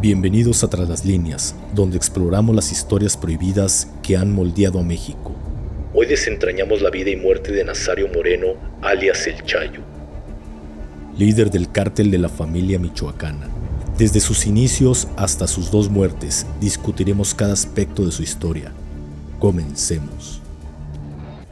Bienvenidos a Tras las Líneas, donde exploramos las historias prohibidas que han moldeado a México. Hoy desentrañamos la vida y muerte de Nazario Moreno, alias El Chayo, líder del cártel de la familia michoacana. Desde sus inicios hasta sus dos muertes, discutiremos cada aspecto de su historia. Comencemos.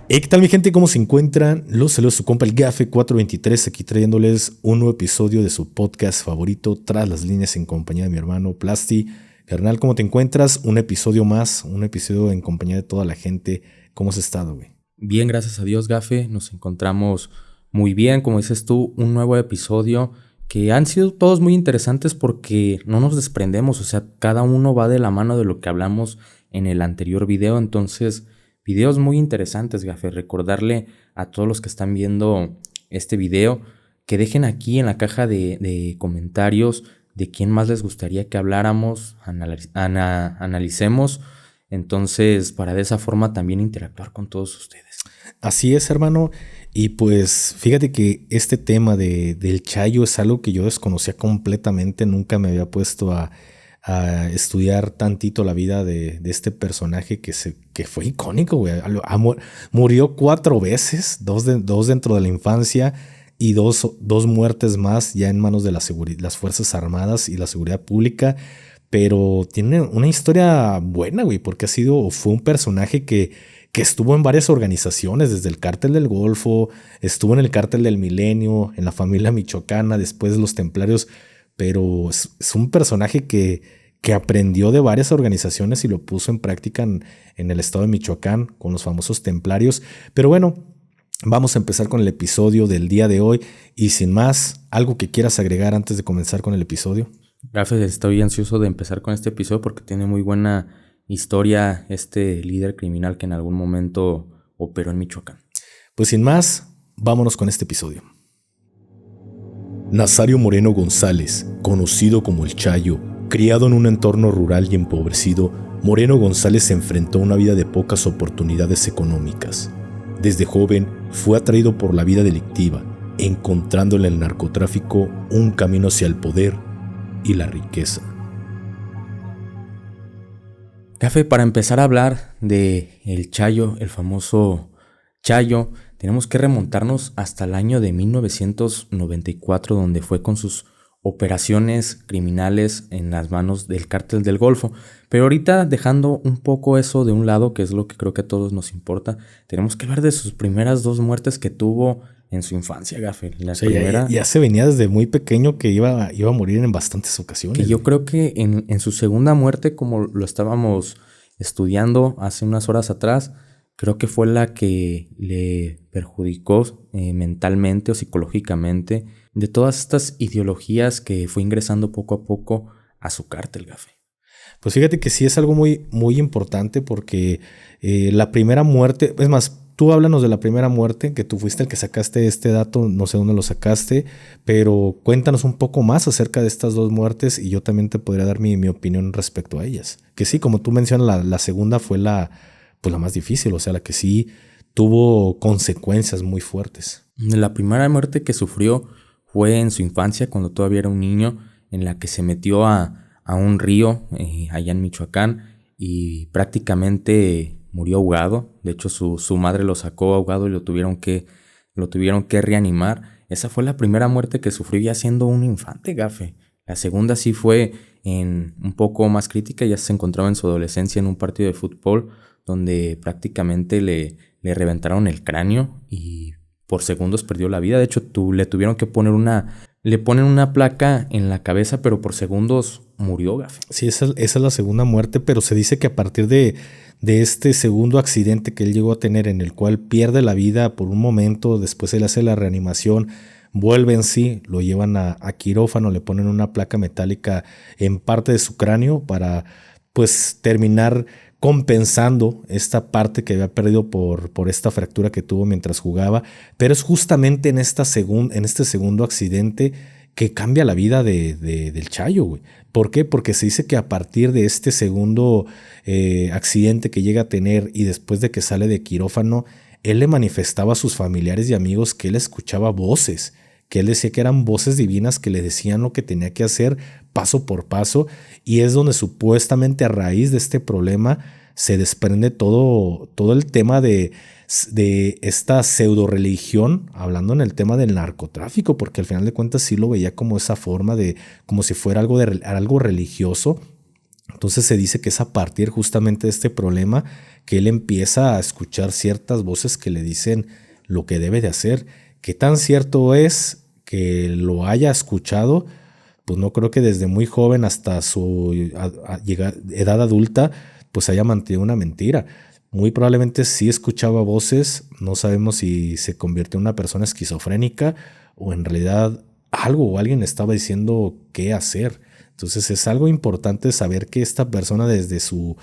¿Qué tal mi gente? ¿Cómo se encuentran? Los saludos su compa el Gafe 423, aquí trayéndoles un nuevo episodio de su podcast favorito, Tras las Líneas, en compañía de mi hermano Plasti. Carnal, ¿cómo te encuentras? Un episodio más, un episodio en compañía de toda la gente. ¿Cómo has estado, güey? Bien, gracias a Dios, Gafe. Nos encontramos muy bien, como dices tú, un nuevo episodio que han sido todos muy interesantes porque no nos desprendemos, o sea, cada uno va de la mano de lo que hablamos en el anterior video, entonces videos muy interesantes, Gafe. Recordarle a todos los que están viendo este video que dejen aquí en la caja de comentarios de quién más les gustaría que habláramos, analicemos, entonces para de esa forma también interactuar con todos ustedes. Así es, hermano. Y pues fíjate que este tema del Chayo es algo que yo desconocía completamente. Nunca me había puesto a estudiar tantito la vida de este personaje que fue icónico, güey. Murió 4 veces, dos dentro de la infancia y dos muertes más ya en manos de las Fuerzas Armadas y la seguridad pública. Pero tiene una historia buena, güey, porque fue un personaje que estuvo en varias organizaciones, desde el Cártel del Golfo, estuvo en el Cártel del Milenio, en la familia michoacana, después los Templarios, pero es un personaje que aprendió de varias organizaciones y lo puso en práctica en el estado de Michoacán con los famosos Templarios. Pero bueno, vamos a empezar con el episodio del día de hoy y sin más, ¿algo que quieras agregar antes de comenzar con el episodio? Gafe, estoy ansioso de empezar con este episodio porque tiene muy buena historia este líder criminal que en algún momento operó en Michoacán. Pues sin más, vámonos con este episodio. Nazario Moreno González, conocido como El Chayo, criado en un entorno rural y empobrecido, Moreno González se enfrentó a una vida de pocas oportunidades económicas. Desde joven fue atraído por la vida delictiva, encontrando en el narcotráfico un camino hacia el poder y la riqueza. Gafe, para empezar a hablar de El Chayo, el famoso Chayo, tenemos que remontarnos hasta el año de 1994, donde fue con sus operaciones criminales en las manos del Cártel del Golfo. Pero ahorita, dejando un poco eso de un lado, que es lo que creo que a todos nos importa, tenemos que hablar de sus primeras 2 muertes que tuvo en su infancia, Gafe. La primera, ya se venía desde muy pequeño que iba a morir en bastantes ocasiones. Que yo creo que en su segunda muerte, como lo estábamos estudiando hace unas horas atrás, creo que fue la que le perjudicó mentalmente o psicológicamente de todas estas ideologías que fue ingresando poco a poco a su cártel, Gafe. Pues fíjate que sí es algo muy, muy importante porque la primera muerte, es más, tú háblanos de la primera muerte, que tú fuiste el que sacaste este dato, no sé dónde lo sacaste, pero cuéntanos un poco más acerca de estas 2 muertes y yo también te podría dar mi opinión respecto a ellas. Que sí, como tú mencionas, la segunda fue la más difícil, o sea, la que sí tuvo consecuencias muy fuertes. La primera muerte que sufrió fue en su infancia, cuando todavía era un niño, en la que se metió a un río allá en Michoacán y prácticamente murió ahogado. De hecho, su madre lo sacó ahogado y lo tuvieron que reanimar. Esa fue la primera muerte que sufrió ya siendo un infante, Gafe. La segunda sí fue un poco más crítica, ya se encontraba en su adolescencia en un partido de fútbol donde prácticamente le reventaron el cráneo y por segundos perdió la vida. De hecho, le tuvieron que poner le ponen una placa en la cabeza, pero por segundos murió, Gafe. Sí, esa es la segunda muerte, pero se dice que a partir de este segundo accidente que él llegó a tener, en el cual pierde la vida por un momento, después él hace la reanimación, vuelve en sí, lo llevan a quirófano, le ponen una placa metálica en parte de su cráneo para pues terminar compensando esta parte que había perdido por esta fractura que tuvo mientras jugaba, pero es justamente en este segundo accidente que cambia la vida del Chayo, güey. ¿Por qué? Porque se dice que a partir de este segundo accidente que llega a tener y después de que sale de quirófano, él le manifestaba a sus familiares y amigos que él escuchaba voces, que él decía que eran voces divinas que le decían lo que tenía que hacer paso por paso, y es donde supuestamente a raíz de este problema se desprende todo el tema de esta pseudo religión, hablando en el tema del narcotráfico, porque al final de cuentas sí lo veía como esa forma de, como si fuera algo religioso. Entonces se dice que es a partir justamente de este problema que él empieza a escuchar ciertas voces que le dicen lo que debe de hacer. ¿Qué tan cierto es que lo haya escuchado? Pues no creo que desde muy joven hasta su edad adulta pues haya mantenido una mentira. Muy probablemente sí escuchaba voces, no sabemos si se convirtió en una persona esquizofrénica o en realidad algo o alguien le estaba diciendo qué hacer. Entonces es algo importante saber que esta persona desde su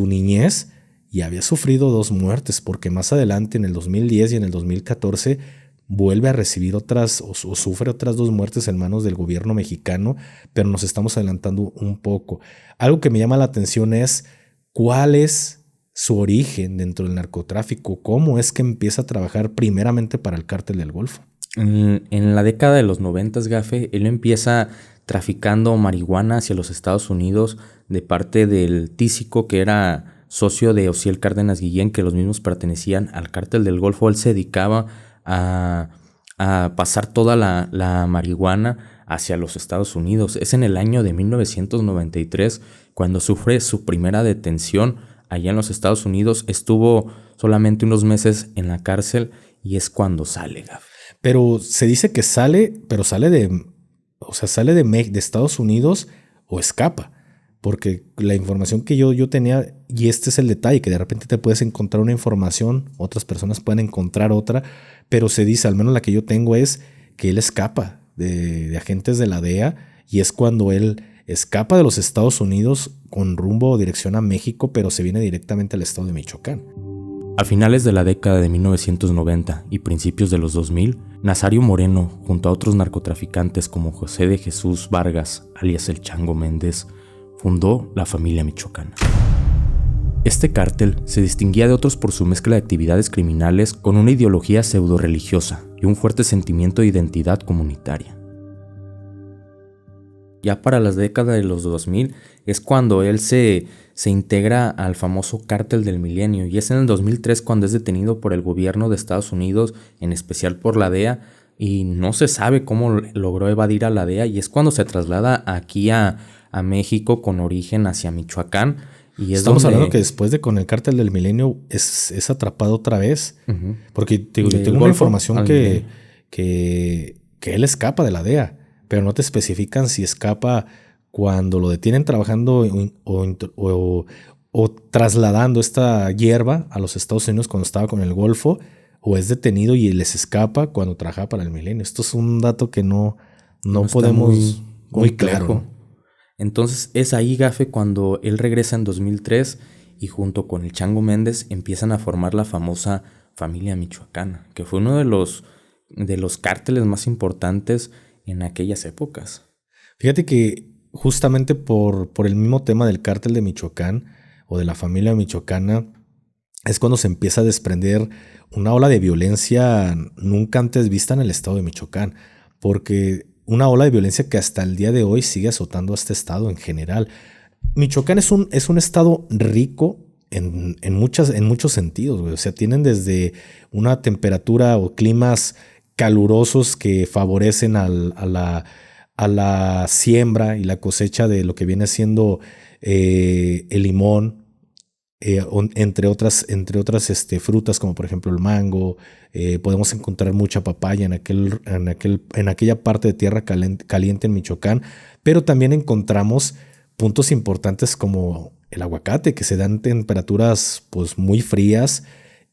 niñez ya había sufrido 2 muertes, porque más adelante en el 2010 y en el 2014 vuelve a recibir otras o sufre otras 2 muertes en manos del gobierno mexicano, pero nos estamos adelantando un poco. Algo que me llama la atención es cuál es su origen dentro del narcotráfico, cómo es que empieza a trabajar primeramente para el Cártel del Golfo. En la década de los 90, Gafe, él empieza traficando marihuana hacia los Estados Unidos de parte del Tísico, que era socio de Osiel Cárdenas Guillén, que los mismos pertenecían al Cártel del Golfo. Él se dedicaba a pasar toda la marihuana hacia los Estados Unidos. Es en el año de 1993 cuando sufre su primera detención allá en los Estados Unidos. Estuvo solamente unos meses en la cárcel y es cuando sale, Gaf. Pero se dice que sale, pero sale de Estados Unidos o escapa. Porque la información que yo tenía, y este es el detalle, que de repente te puedes encontrar una información, otras personas pueden encontrar otra, pero se dice, al menos la que yo tengo, es que él escapa de agentes de la DEA, y es cuando él escapa de los Estados Unidos con rumbo o dirección a México, pero se viene directamente al estado de Michoacán. A finales de la década de 1990 y principios de los 2000, Nazario Moreno, junto a otros narcotraficantes como José de Jesús Vargas, alias el Chango Méndez, fundó la Familia Michoacana. Este cártel se distinguía de otros por su mezcla de actividades criminales con una ideología pseudo-religiosa y un fuerte sentimiento de identidad comunitaria. Ya para las décadas de los 2000 es cuando él se integra al famoso Cártel del Milenio, y es en el 2003 cuando es detenido por el gobierno de Estados Unidos, en especial por la DEA, y no se sabe cómo logró evadir a la DEA, y es cuando se traslada aquí a México con origen hacia Michoacán. Y estamos hablando que después de con el Cártel del Milenio es atrapado otra vez, porque yo tengo una información que él escapa de la DEA, pero no te especifican si escapa cuando lo detienen trabajando o trasladando esta hierba a los Estados Unidos cuando estaba con el Golfo, o es detenido y les escapa cuando trabajaba para el Milenio. Esto es un dato que no podemos muy claro, ¿no? Entonces es ahí, Gafe, cuando él regresa en 2003 y junto con el Chango Méndez empiezan a formar la famosa Familia Michoacana, que fue uno de los cárteles más importantes en aquellas épocas. Fíjate que justamente por el mismo tema del Cártel de Michoacán o de la Familia Michoacana es cuando se empieza a desprender una ola de violencia nunca antes vista en el estado de Michoacán, porque una ola de violencia que hasta el día de hoy sigue azotando a este estado en general. Michoacán es un estado rico en muchos sentidos, güey. O sea, tienen desde una temperatura o climas calurosos que favorecen a la siembra y la cosecha de lo que viene siendo el limón, entre otras frutas como por ejemplo el mango. Podemos encontrar mucha papaya en aquella parte de tierra caliente en Michoacán, pero también encontramos puntos importantes como el aguacate, que se dan temperaturas pues muy frías,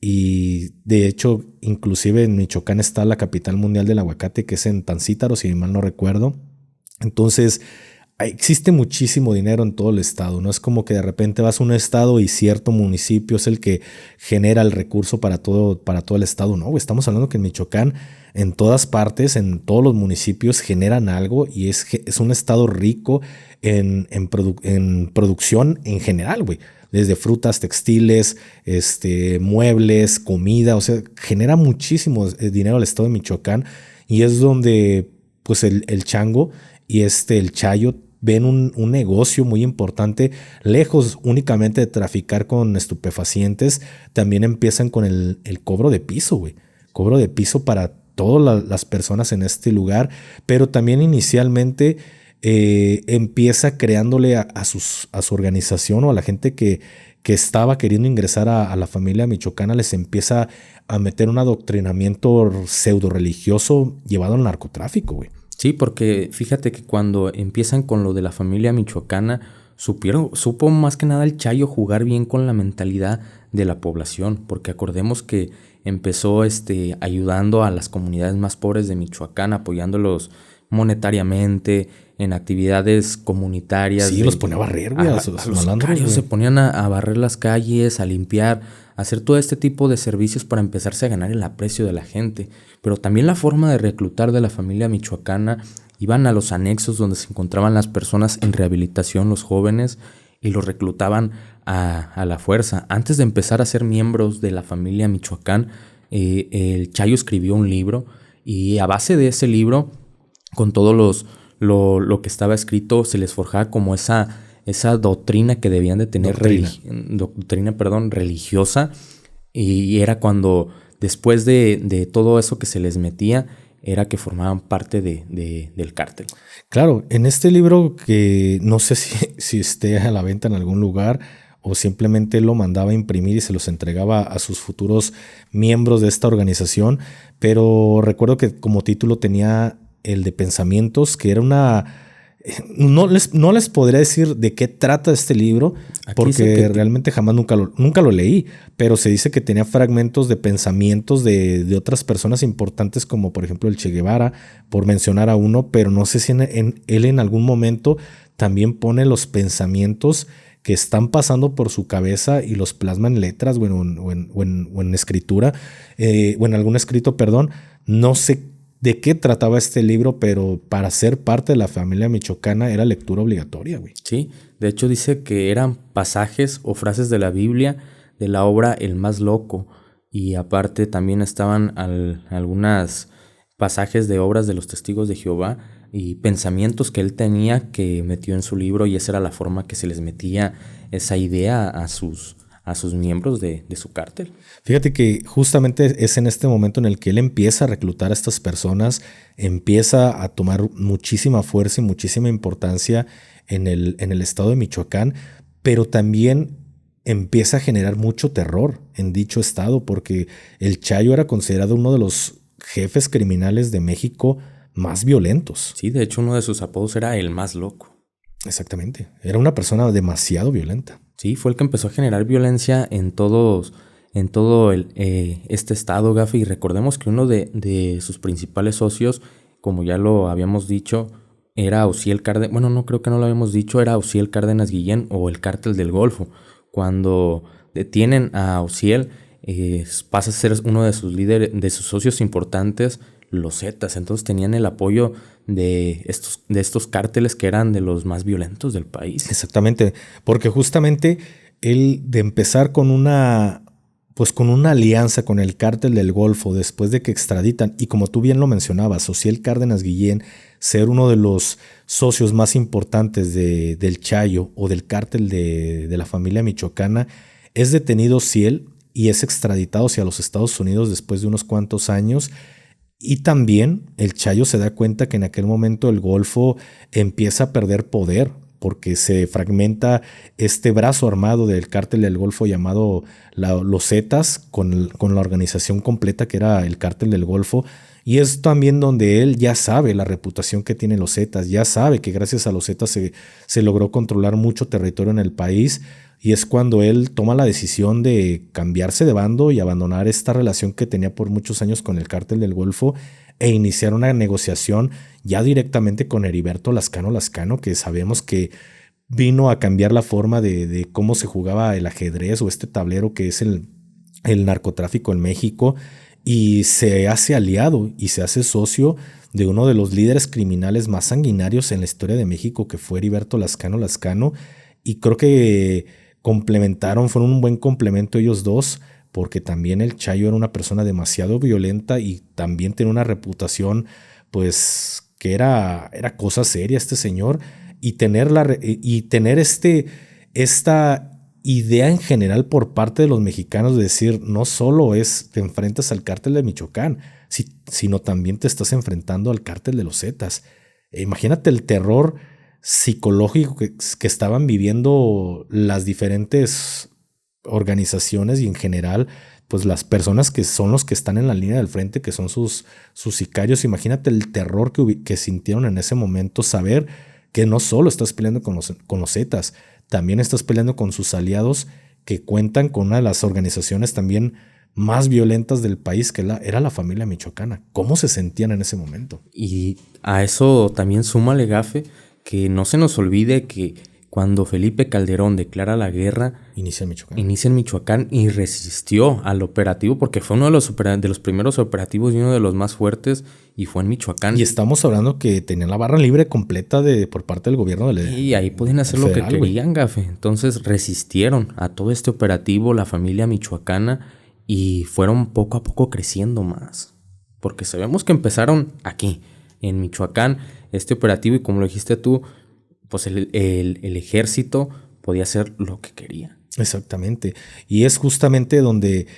y de hecho inclusive en Michoacán está la capital mundial del aguacate, que es en Tancítaro, si mal no recuerdo. Entonces existe muchísimo dinero en todo el estado. No es como que de repente vas a un estado y cierto municipio es el que genera el recurso para todo el estado. No, estamos hablando que en Michoacán, en todas partes, en todos los municipios generan algo, y es un estado rico en producción en general, güey. Desde frutas, textiles, muebles, comida. O sea, genera muchísimo dinero el estado de Michoacán, y es donde pues el Chango y el Chayo ven un negocio muy importante, lejos únicamente de traficar con estupefacientes, también empiezan con el cobro de piso, güey. Cobro de piso para todas las personas en este lugar, pero también inicialmente empieza creándole a su organización o a la gente que estaba queriendo ingresar a la familia michoacana, les empieza a meter un adoctrinamiento pseudo religioso llevado al narcotráfico, güey. Sí, porque fíjate que cuando empiezan con lo de la familia michoacana, supo más que nada el Chayo jugar bien con la mentalidad de la población, porque acordemos que empezó ayudando a las comunidades más pobres de Michoacán, apoyándolos monetariamente en actividades comunitarias. Sí, los ponía a barrer, güey. A los sicarios se ponían a barrer las calles, a limpiar, a hacer todo este tipo de servicios para empezarse a ganar el aprecio de la gente. Pero también la forma de reclutar de la familia michoacana, iban a los anexos donde se encontraban las personas en rehabilitación, los jóvenes, y los reclutaban a la fuerza. Antes de empezar a ser miembros de la familia Michoacán, el Chayo escribió un libro, y a base de ese libro, con todo lo que estaba escrito, se les forjaba como esa doctrina que debían de tener, doctrina religiosa, y era cuando, después de todo eso que se les metía, era que formaban parte del cártel. Claro, en este libro, que no sé si esté a la venta en algún lugar o simplemente lo mandaba a imprimir y se los entregaba a sus futuros miembros de esta organización, pero recuerdo que como título tenía el de Pensamientos, que era una... No les podría decir de qué trata este libro, porque realmente jamás nunca lo leí, pero se dice que tenía fragmentos de pensamientos de otras personas importantes, como por ejemplo el Che Guevara, por mencionar a uno, pero no sé si él en algún momento también pone los pensamientos que están pasando por su cabeza y los plasma en letras o en escritura, o en algún escrito, perdón. No sé de qué trataba este libro, pero para ser parte de la familia michoacana era lectura obligatoria, güey. Sí, de hecho dice que eran pasajes o frases de la Biblia de la obra El Más Loco, y aparte también estaban algunas pasajes de obras de los Testigos de Jehová y pensamientos que él tenía que metió en su libro, y esa era la forma que se les metía esa idea a sus miembros de su cártel. Fíjate que justamente es en este momento en el que él empieza a reclutar a estas personas, empieza a tomar muchísima fuerza y muchísima importancia en el estado de Michoacán, pero también empieza a generar mucho terror en dicho estado, porque el Chayo era considerado uno de los jefes criminales de México más violentos. Sí, de hecho uno de sus apodos era El Más Loco. Exactamente, era una persona demasiado violenta. Sí, fue el que empezó a generar violencia en todo este estado, Gafi. Y recordemos que uno de sus principales socios, como ya lo habíamos dicho, era Osiel Cárdenas. Bueno, no creo que no lo habíamos dicho, era Osiel Cárdenas Guillén, o el Cártel del Golfo. Cuando detienen a Osiel, pasa a ser uno de sus líderes, de sus socios importantes, los Zetas. Entonces tenían el apoyo de estos cárteles que eran de los más violentos del país. Exactamente, porque justamente él, de empezar con una alianza con el Cártel del Golfo, después de que extraditan, y como tú bien lo mencionabas, Osiel Cárdenas Guillén, ser uno de los socios más importantes del Chayo o del cártel de la familia michoacana, es detenido Osiel y es extraditado hacia los Estados Unidos después de unos cuantos años. Y también el Chayo se da cuenta que en aquel momento el Golfo empieza a perder poder, porque se fragmenta este brazo armado del Cártel del Golfo llamado los Zetas, con la organización completa que era el Cártel del Golfo. Y es también donde él ya sabe la reputación que tienen los Zetas, ya sabe que gracias a los Zetas se logró controlar mucho territorio en el país. Y es cuando él toma la decisión de cambiarse de bando y abandonar esta relación que tenía por muchos años con el Cártel del Golfo e iniciar una negociación ya directamente con Heriberto Lascano, que sabemos que vino a cambiar la forma de cómo se jugaba el ajedrez o este tablero que es el narcotráfico en México, y se hace aliado y se hace socio de uno de los líderes criminales más sanguinarios en la historia de México, que fue Heriberto Lascano, y creo que fueron un buen complemento ellos dos, porque también el Chayo era una persona demasiado violenta y también tenía una reputación pues que era cosa seria este señor, y tener, esta idea en general por parte de los mexicanos de decir, no solo te enfrentas al cártel de Michoacán, sino también te estás enfrentando al cártel de los Zetas. Imagínate el terror psicológico que estaban viviendo las diferentes organizaciones y en general, pues las personas que son los que están en la línea del frente, que son sus sicarios. Imagínate el terror que sintieron en ese momento, saber que no solo estás peleando con los Zetas, también estás peleando con sus aliados que cuentan con una de las organizaciones también más violentas del país, que era la familia michoacana. ¿Cómo se sentían en ese momento? Y a eso también súmale, Gafe, que no se nos olvide que cuando Felipe Calderón declara la guerra, inicia en Michoacán y resistió al operativo, porque fue uno de los primeros operativos y uno de los más fuertes, y fue en Michoacán. Y estamos hablando que tenían la barra libre completa por parte del gobierno y ahí podían hacer federal, lo que querían, Gafe. Entonces resistieron a todo este operativo la familia michoacana y fueron poco a poco creciendo más. Porque sabemos que empezaron aquí, en Michoacán, este operativo, y como lo dijiste tú, pues el ejército podía hacer lo que quería. Exactamente. Y es justamente donde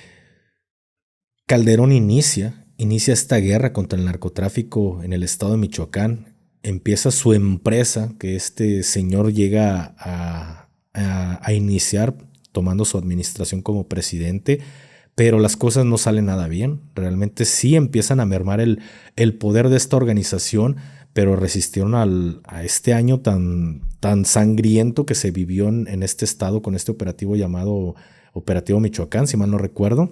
Calderón inicia esta guerra contra el narcotráfico en el estado de Michoacán. Empieza su empresa que este señor llega a iniciar tomando su administración como presidente, pero las cosas no salen nada bien. Realmente sí empiezan a mermar el poder de esta organización, pero resistieron a este año tan sangriento que se vivió en este estado con este operativo llamado Operativo Michoacán, si mal no recuerdo.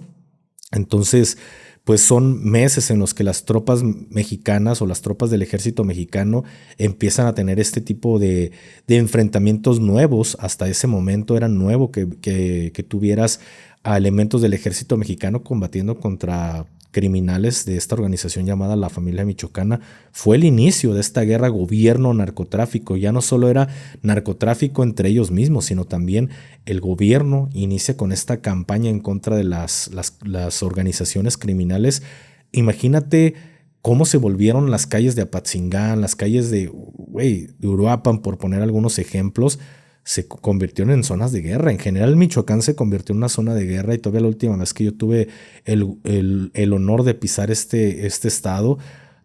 Entonces, pues son meses en los que las tropas mexicanas o las tropas del ejército mexicano empiezan a tener este tipo de enfrentamientos nuevos. Hasta ese momento era nuevo que tuvieras a elementos del ejército mexicano combatiendo contra criminales de esta organización llamada la familia michoacana. Fue el inicio de esta guerra gobierno-narcotráfico. Ya no solo era narcotráfico entre ellos mismos, sino también el gobierno inicia con esta campaña en contra de las organizaciones criminales. Imagínate cómo se volvieron las calles de Apatzingán, las calles de Uruapan, por poner algunos ejemplos. Se convirtieron en zonas de guerra. En general, Michoacán se convirtió en una zona de guerra, y todavía la última vez que yo tuve el honor de pisar este estado,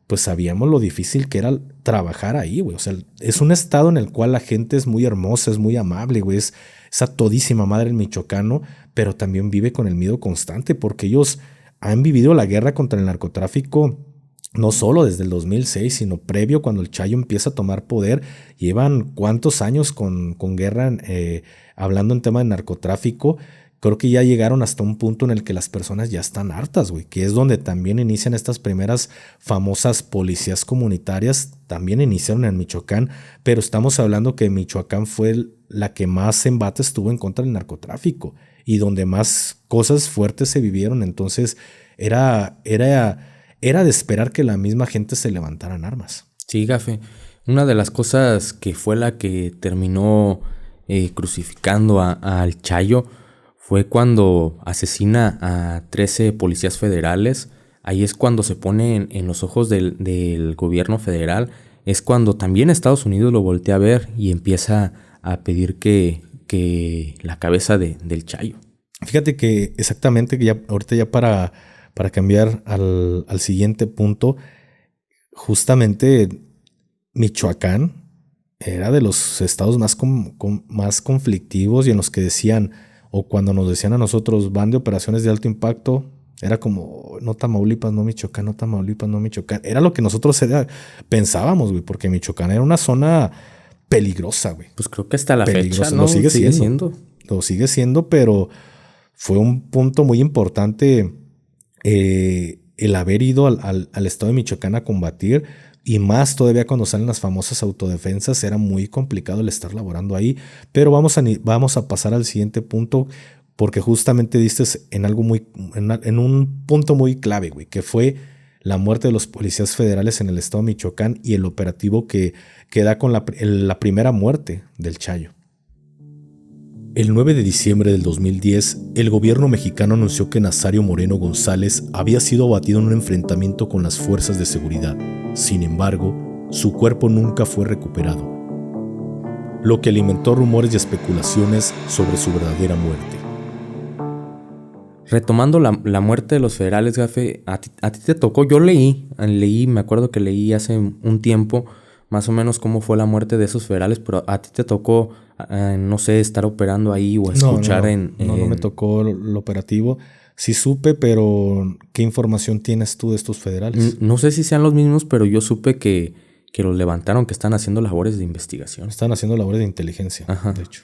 pues sabíamos lo difícil que era trabajar ahí, güey. O sea, es un estado en el cual la gente es muy hermosa, es muy amable, güey. Es a todísima madre el michoacano, pero también vive con el miedo constante porque ellos han vivido la guerra contra el narcotráfico no solo desde el 2006, sino previo, cuando el Chayo empieza a tomar poder. Llevan cuántos años con guerra hablando en tema de narcotráfico. Creo que ya llegaron hasta un punto en el que las personas ya están hartas, güey, que es donde también inician estas primeras famosas policías comunitarias. También iniciaron en Michoacán, pero estamos hablando que Michoacán fue la que más embates tuvo en contra del narcotráfico y donde más cosas fuertes se vivieron. Entonces era de esperar que la misma gente se levantara en armas. Sí, Gafe. Una de las cosas que fue la que terminó crucificando al Chayo fue cuando asesina a 13 policías federales. Ahí es cuando se pone en los ojos del gobierno federal. Es cuando también Estados Unidos lo voltea a ver y empieza a pedir que la cabeza del Chayo. Fíjate que exactamente, que ahorita ya para cambiar al siguiente punto, justamente Michoacán era de los estados más conflictivos, y en los que decían, o cuando nos decían a nosotros, van de operaciones de alto impacto, era como, no Tamaulipas, no Michoacán, no Tamaulipas, no Michoacán. Era lo que nosotros pensábamos, güey, porque Michoacán era una zona peligrosa, güey. Pues creo que hasta la fecha, ¿no? Lo sigue siendo. Lo sigue siendo, pero fue un punto muy importante el haber ido al estado de Michoacán a combatir, y más todavía cuando salen las famosas autodefensas. Era muy complicado el estar laborando ahí, pero vamos a pasar al siguiente punto, porque justamente diste en algo en un punto muy clave, güey, que fue la muerte de los policías federales en el estado de Michoacán y el operativo que da con la primera muerte del Chayo. El 9 de diciembre del 2010, el gobierno mexicano anunció que Nazario Moreno González había sido abatido en un enfrentamiento con las fuerzas de seguridad. Sin embargo, su cuerpo nunca fue recuperado, lo que alimentó rumores y especulaciones sobre su verdadera muerte. Retomando la muerte de los federales, Gafe, a ti te tocó, yo leí, me acuerdo que leí hace un tiempo más o menos cómo fue la muerte de esos federales, pero a ti te tocó, no sé, estar operando ahí o escuchar No me tocó el operativo. Sí supe, pero ¿qué información tienes tú de estos federales? No sé si sean los mismos, pero yo supe que los levantaron, que están haciendo labores de investigación. Están haciendo labores de inteligencia, Ajá. de hecho.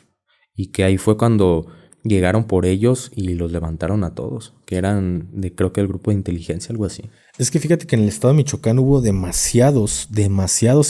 Y que ahí fue cuando llegaron por ellos y los levantaron a todos, que eran creo que el grupo de inteligencia, algo así. Es que fíjate que en el estado de Michoacán hubo demasiados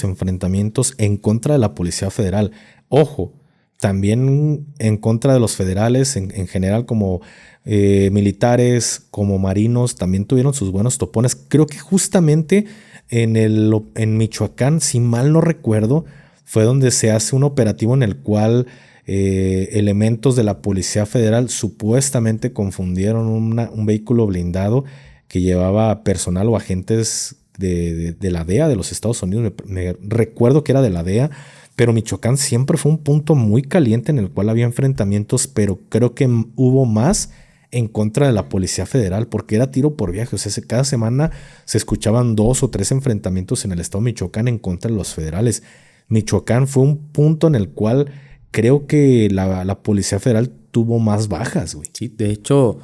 enfrentamientos en contra de la Policía Federal. Ojo, también en contra de los federales en general, como militares, como marinos, también tuvieron sus buenos topones. Creo que justamente en Michoacán, si mal no recuerdo, fue donde se hace un operativo en el cual elementos de la Policía Federal supuestamente confundieron un vehículo blindado que llevaba personal o agentes de la DEA de los Estados Unidos. Me recuerdo que era de la DEA, pero Michoacán siempre fue un punto muy caliente en el cual había enfrentamientos, pero creo que hubo más en contra de la Policía Federal porque era tiro por viaje. O sea, cada semana se escuchaban 2 o 3 enfrentamientos en el estado de Michoacán en contra de los federales. Michoacán fue un punto en el cual creo que la Policía Federal tuvo más bajas, güey. Sí, de hecho,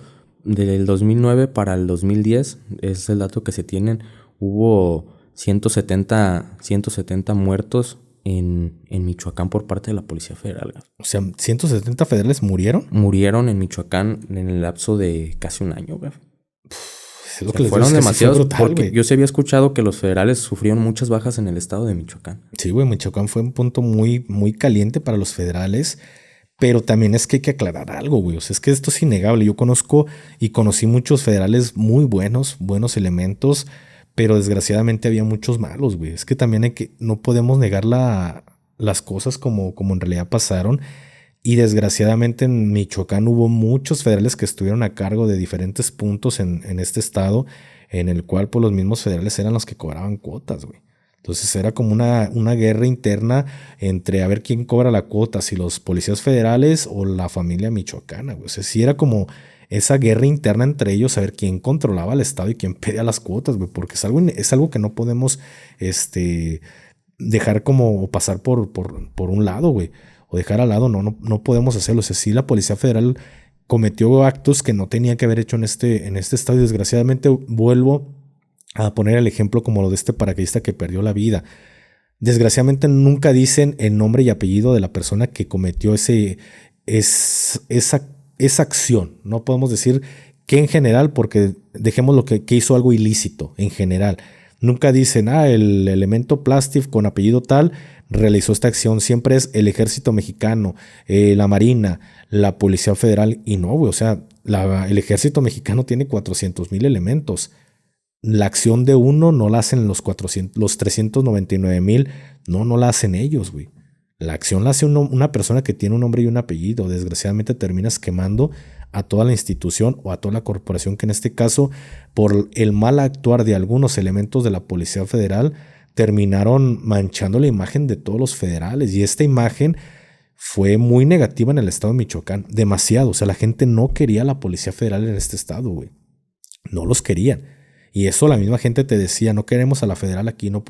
del 2009 para el 2010, es el dato que se tienen, hubo 170 muertos en Michoacán por parte de la Policía Federal. O sea, ¿170 federales murieron? Murieron en Michoacán en el lapso de casi un año, güey. Es lo que les fueron digo, es que sí fue demasiados, brutal, porque güey. yo se había escuchado que los federales sufrieron muchas bajas en el estado de Michoacán. Sí, güey, Michoacán fue un punto muy, muy caliente para los federales, pero también es que hay que aclarar algo, güey. O sea, es que esto es innegable. Yo conozco y conocí muchos federales muy buenos elementos, pero desgraciadamente había muchos malos, güey. Es que también no podemos negar las cosas como en realidad pasaron. Y desgraciadamente en Michoacán hubo muchos federales que estuvieron a cargo de diferentes puntos en este estado, en el cual pues, los mismos federales eran los que cobraban cuotas, güey. Entonces era como una guerra interna entre a ver quién cobra la cuota, si los policías federales o la familia michoacana, güey. O sea, sí era como esa guerra interna entre ellos, a ver quién controlaba el estado y quién pedía las cuotas, güey. Porque es algo que no podemos dejar como o pasar por un lado, güey. O dejar al lado, no podemos hacerlo. O sea, sí la Policía Federal cometió actos que no tenía que haber hecho en este estado y desgraciadamente vuelvo a poner el ejemplo como lo de este paracaidista que perdió la vida. Desgraciadamente nunca dicen el nombre y apellido de la persona que cometió esa acción. No podemos decir que en general, porque dejemos lo que hizo algo ilícito en general. Nunca dicen, el elemento Plastif con apellido tal realizó esta acción. Siempre es el Ejército Mexicano, la Marina, la Policía Federal. Y no, güey, o sea, el Ejército Mexicano tiene 400,000 elementos. La acción de uno no la hacen los 399,000, no la hacen ellos, güey. La acción la hace una persona que tiene un nombre y un apellido. Desgraciadamente terminas quemando a toda la institución o a toda la corporación que en este caso, por el mal actuar de algunos elementos de la Policía Federal, terminaron manchando la imagen de todos los federales. Y esta imagen fue muy negativa en el estado de Michoacán. Demasiado. O sea, la gente no quería a la Policía Federal en este estado, güey. No los querían. Y eso la misma gente te decía, no queremos a la federal aquí, no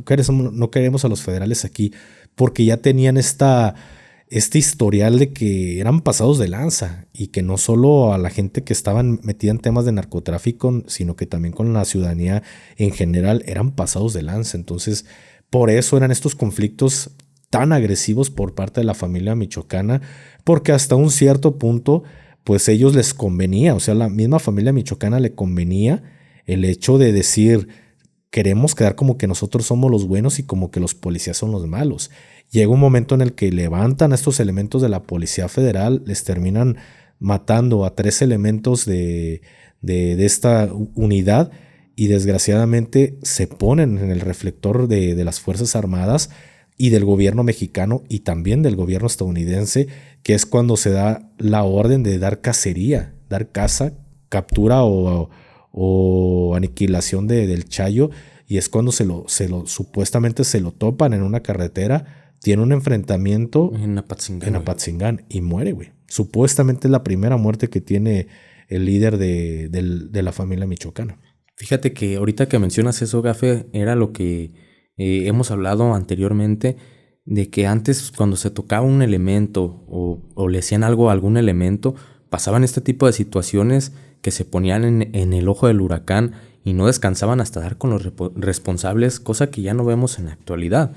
queremos a los federales aquí, porque ya tenían este historial de que eran pasados de lanza y que no solo a la gente que estaban metida en temas de narcotráfico, sino que también con la ciudadanía en general eran pasados de lanza. Entonces, por eso eran estos conflictos tan agresivos por parte de la familia michoacana, porque hasta un cierto punto, pues ellos les convenía, o sea, la misma familia michoacana le convenía el hecho de decir, queremos quedar como que nosotros somos los buenos y como que los policías son los malos. Llega un momento en el que levantan a estos elementos de la Policía Federal, les terminan matando a 3 elementos de esta unidad y desgraciadamente se ponen en el reflector de las Fuerzas Armadas y del gobierno mexicano y también del gobierno estadounidense, que es cuando se da la orden de dar cacería, dar caza, captura o aniquilación del Chayo, y es cuando supuestamente se lo topan en una carretera, tiene un enfrentamiento En Apatzingán. en Apatzingán y muere, güey. Supuestamente es la primera muerte que tiene el líder de la familia michoacana. Fíjate que ahorita que mencionas eso, Gafe, era lo que hemos hablado anteriormente, de que antes cuando se tocaba un elemento o le hacían algo a algún elemento, pasaban este tipo de situaciones que se ponían en el ojo del huracán y no descansaban hasta dar con los responsables, cosa que ya no vemos en la actualidad.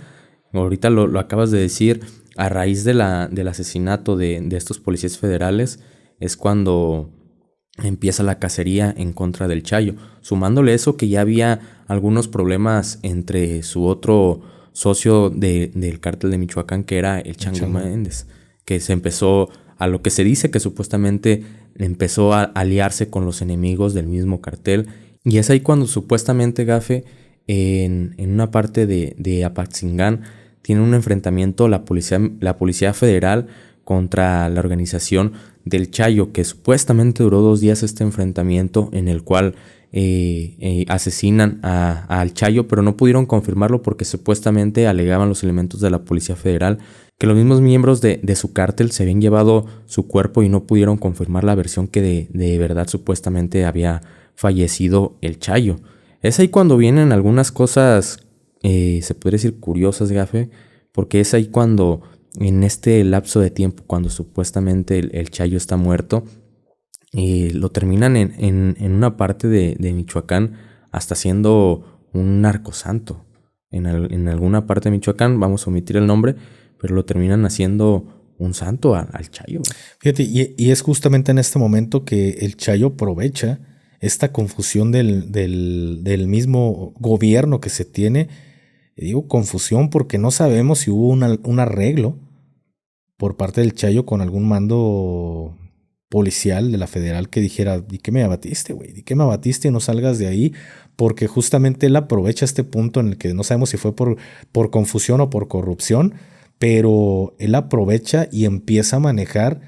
Ahorita lo acabas de decir, a raíz del asesinato de estos policías federales es cuando empieza la cacería en contra del Chayo, sumándole eso que ya había algunos problemas entre su otro socio del cártel de Michoacán, que era el Chango Méndez, que se empezó, a lo que se dice que supuestamente empezó a aliarse con los enemigos del mismo cartel, y es ahí cuando supuestamente Gafe, en una parte de Apatzingán, tiene un enfrentamiento la policía federal contra la organización del Chayo, que supuestamente duró 2 días este enfrentamiento en el cual asesinan al Chayo, pero no pudieron confirmarlo porque supuestamente alegaban los elementos de la Policía Federal que los mismos miembros de su cártel se habían llevado su cuerpo y no pudieron confirmar la versión que de verdad supuestamente había fallecido el Chayo. Es ahí cuando vienen algunas cosas, se podría decir curiosas, Gafe, porque es ahí cuando en este lapso de tiempo, cuando supuestamente el Chayo está muerto, lo terminan en una parte de Michoacán hasta siendo un narcosanto. En alguna parte de Michoacán, vamos a omitir el nombre, pero lo terminan haciendo un santo al Chayo. Fíjate, y es justamente en este momento que el Chayo aprovecha esta confusión del mismo gobierno que se tiene. Y digo confusión porque no sabemos si hubo un arreglo por parte del Chayo con algún mando policial de la federal que dijera, ¿di qué me abatiste, güey? ¿Di qué me abatiste y no salgas de ahí? Porque justamente él aprovecha este punto en el que no sabemos si fue por confusión o por corrupción, pero él aprovecha y empieza a manejar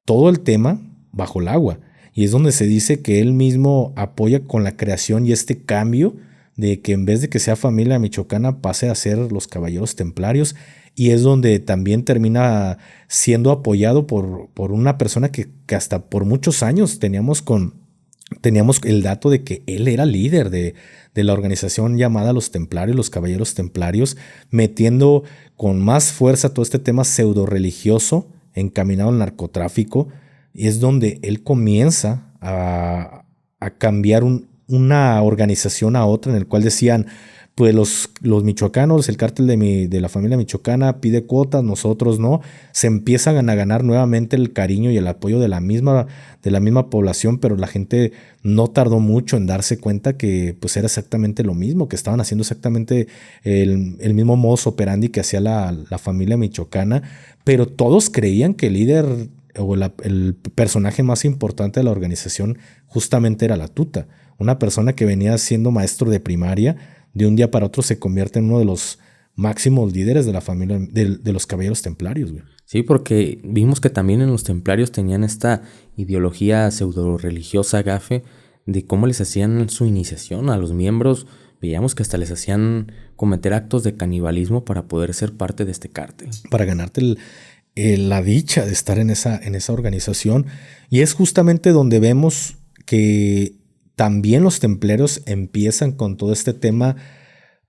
todo el tema bajo el agua. Y es donde se dice que él mismo apoya con la creación y este cambio de que en vez de que sea familia michoacana pase a ser los caballeros templarios, y es donde también termina siendo apoyado por una persona que hasta por muchos años teníamos el dato de que él era líder de la organización llamada los Templarios, los Caballeros Templarios, metiendo con más fuerza todo este tema pseudo religioso encaminado al narcotráfico, y es donde él comienza a cambiar una organización a otra, en el cual decían, pues los michoacanos, el cártel de la familia michoacana pide cuotas, nosotros no. Se empiezan a ganar nuevamente el cariño y el apoyo de la misma población, pero la gente no tardó mucho en darse cuenta que pues era exactamente lo mismo, que estaban haciendo exactamente el mismo modus operandi que hacía la familia michoacana, pero todos creían que el líder o el personaje más importante de la organización justamente era la Tuta, una persona que venía siendo maestro de primaria. De un día para otro se convierte en uno de los máximos líderes de la familia de los caballeros templarios, güey. Sí, porque vimos que también en los templarios tenían esta ideología pseudo religiosa, Gafe, de cómo les hacían su iniciación a los miembros. Veíamos que hasta les hacían cometer actos de canibalismo para poder ser parte de este cártel. Para ganarte la dicha de estar en esa organización. Y es justamente donde vemos que también los templarios empiezan con todo este tema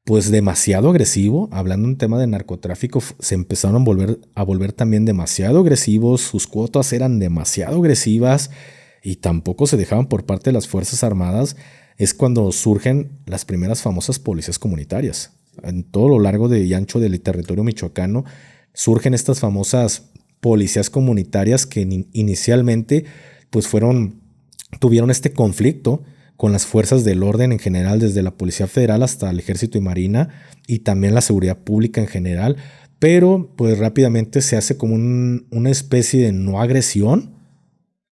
pues demasiado agresivo. Hablando en tema de narcotráfico, se empezaron a volver también demasiado agresivos, sus cuotas eran demasiado agresivas y tampoco se dejaban por parte de las Fuerzas Armadas. Es cuando surgen las primeras famosas policías comunitarias. En todo lo largo y ancho del territorio michoacano surgen estas famosas policías comunitarias que inicialmente pues tuvieron este conflicto con las fuerzas del orden en general, desde la Policía Federal hasta el Ejército y Marina, y también la seguridad pública en general, pero pues rápidamente se hace como una especie de no agresión,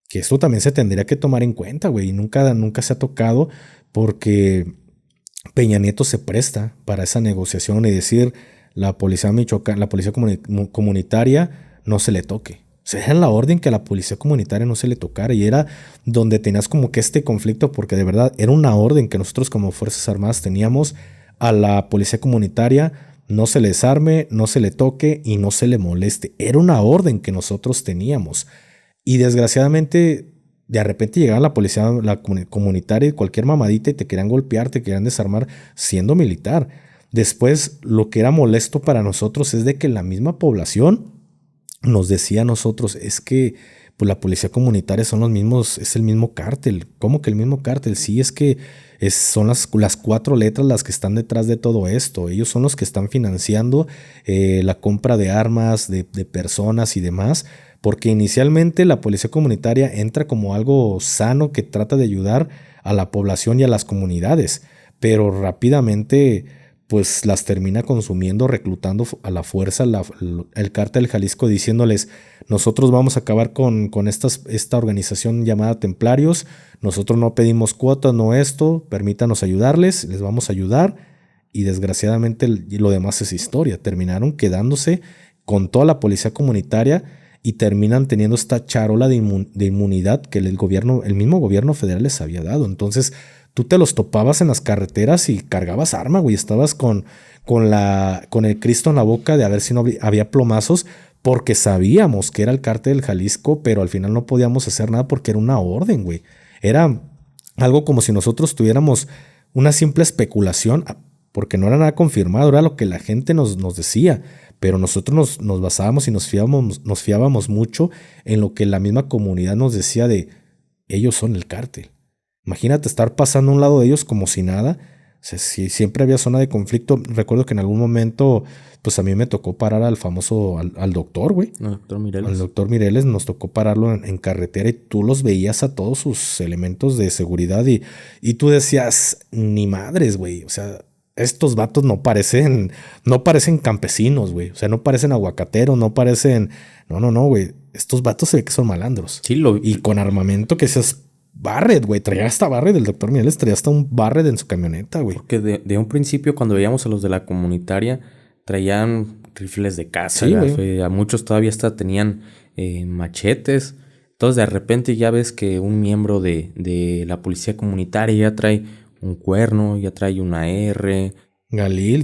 que esto también se tendría que tomar en cuenta, güey, y nunca se ha tocado, porque Peña Nieto se presta para esa negociación y decir, la policía comunitaria no se le toque. O sea, era la orden que a la policía comunitaria no se le tocara, y era donde tenías como que este conflicto, porque de verdad era una orden que nosotros como Fuerzas Armadas teníamos a la policía comunitaria: no se le desarme, no se le toque y no se le moleste. Era una orden que nosotros teníamos. Y desgraciadamente, de repente llegaba la policía comunitaria y cualquier mamadita y te querían golpear, te querían desarmar siendo militar. Después, lo que era molesto para nosotros es de que la misma población nos decía a nosotros: es que pues la policía comunitaria son los mismos, es el mismo cártel. ¿Cómo que el mismo cártel? Sí, es que son las 4 letras las que están detrás de todo esto. Ellos son los que están financiando la compra de armas, de personas y demás. Porque inicialmente la policía comunitaria entra como algo sano que trata de ayudar a la población y a las comunidades, pero rápidamente pues las termina consumiendo, reclutando a la fuerza el cártel Jalisco, diciéndoles: nosotros vamos a acabar con esta organización llamada Templarios, nosotros no pedimos cuotas, no esto, permítanos ayudarles, les vamos a ayudar. Y desgraciadamente lo demás es historia. Terminaron quedándose con toda la policía comunitaria y terminan teniendo esta charola de inmunidad que el mismo gobierno federal les había dado. Entonces tú te los topabas en las carreteras y cargabas arma, güey. Estabas con el Cristo en la boca de a ver si no había plomazos, porque sabíamos que era el cártel del Jalisco, pero al final no podíamos hacer nada porque era una orden, güey. Era algo como si nosotros tuviéramos una simple especulación, porque no era nada confirmado, era lo que la gente nos decía. Pero nosotros nos basábamos y nos fiábamos mucho en lo que la misma comunidad nos decía de: ellos son el cártel. Imagínate estar pasando a un lado de ellos como si nada. O sea, siempre había zona de conflicto. Recuerdo que en algún momento, pues a mí me tocó parar al doctor, güey. Al doctor Mireles nos tocó pararlo en carretera y tú los veías a todos sus elementos de seguridad y tú decías: ni madres, güey. O sea, estos vatos no parecen campesinos, güey. O sea, no parecen aguacateros, no parecen... No, güey. Estos vatos se ve que son malandros. Sí, y con armamento que seas Barrett, güey. Traía hasta Barrett, el doctor Mireles traía hasta un Barrett en su camioneta, güey. Porque de un principio, cuando veíamos a los de la comunitaria, traían rifles de caza. Sí, güey. A muchos todavía hasta tenían machetes. Entonces, de repente ya ves que un miembro de la policía comunitaria ya trae un cuerno, ya trae una R.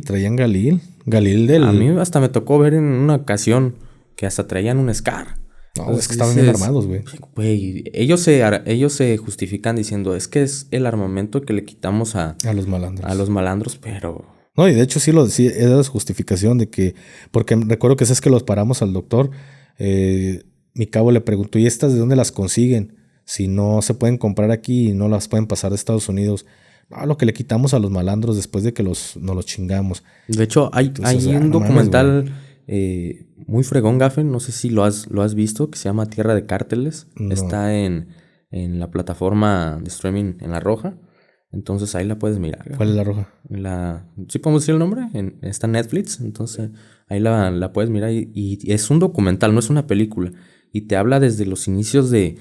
Traían Galil. Galil del... A mí hasta me tocó ver en una ocasión que hasta traían un Scar. No, entonces, es que estaban bien armados, güey. Güey, ellos se justifican diciendo: es que es el armamento que le quitamos a los malandros. A los malandros, pero... No, y de hecho sí era la justificación de que... Porque recuerdo que es que los paramos al doctor. Mi cabo le preguntó: ¿y estas de dónde las consiguen? Si no se pueden comprar aquí y no las pueden pasar de Estados Unidos. No, lo que le quitamos a los malandros después de que nos los chingamos. De hecho, hay un documental muy fregón, Gafen. No sé si lo has visto, que se llama Tierra de Cárteles. No. Está en la plataforma de streaming en La Roja. Entonces ahí la puedes mirar. ¿Cuál es La Roja? ¿Sí podemos decir el nombre? Está en Netflix. Entonces ahí la puedes mirar. Y es un documental, no es una película. Y te habla desde los inicios de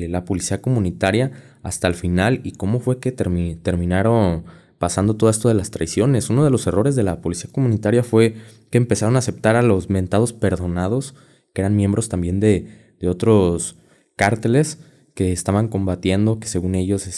la policía comunitaria hasta el final y cómo fue que terminaron pasando todo esto de las traiciones. Uno de los errores de la policía comunitaria fue que empezaron a aceptar a los mentados perdonados, que eran miembros también de otros cárteles que estaban combatiendo, que según ellos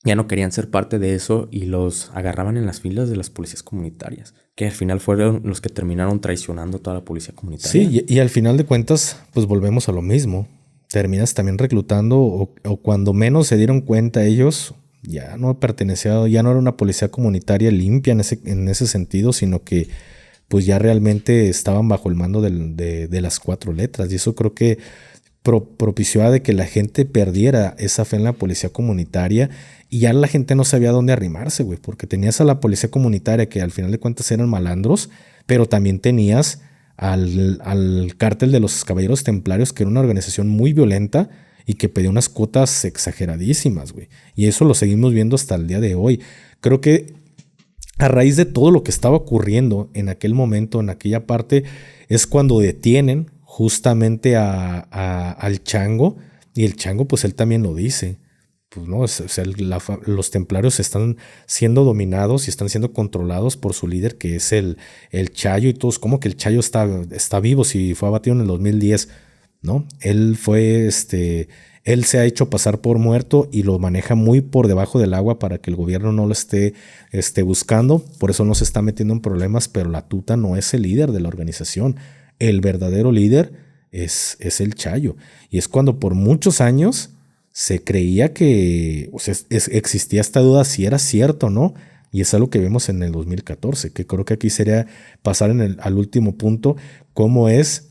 ya no querían ser parte de eso, y los agarraban en las filas de las policías comunitarias, que al final fueron los que terminaron traicionando toda la policía comunitaria. Sí, y al final de cuentas, pues volvemos a lo mismo. Terminas también reclutando, o cuando menos se dieron cuenta ellos, ya no pertenecía, ya no era una policía comunitaria limpia en ese sentido, sino que pues ya realmente estaban bajo el mando de las 4 letras. Y eso creo que propició a de que la gente perdiera esa fe en la policía comunitaria, y ya la gente no sabía dónde arrimarse, güey, porque tenías a la policía comunitaria que al final de cuentas eran malandros, pero también tenías al cártel de los Caballeros Templarios, que era una organización muy violenta y que pedía unas cuotas exageradísimas, güey. Y eso lo seguimos viendo hasta el día de hoy. Creo que a raíz de todo lo que estaba ocurriendo en aquel momento, en aquella parte, es cuando detienen justamente al Chango, y el Chango, pues él también lo dice. Pues no, los templarios están siendo dominados y están siendo controlados por su líder, que es el Chayo, y todos, ¿cómo que el Chayo está vivo si fue abatido en el 2010? ¿no? Él se ha hecho pasar por muerto y lo maneja muy por debajo del agua para que el gobierno no lo esté buscando. Por eso no se está metiendo en problemas, pero la tuta no es el líder de la organización. El verdadero líder es el Chayo. Y es cuando por muchos años se creía que, o sea, existía esta duda si era cierto o no. Y es algo que vemos en el 2014, que creo que aquí sería pasar al último punto, cómo es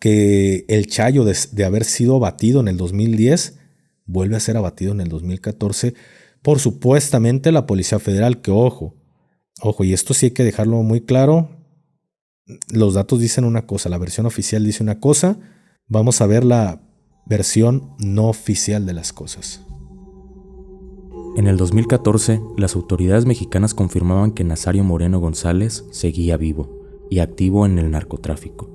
que el Chayo de haber sido abatido en el 2010 vuelve a ser abatido en el 2014 por supuestamente la Policía Federal, que ojo, y esto sí hay que dejarlo muy claro, los datos dicen una cosa, la versión oficial dice una cosa, vamos a ver la versión no oficial de las cosas. En el 2014, las autoridades mexicanas confirmaban que Nazario Moreno González seguía vivo y activo en el narcotráfico.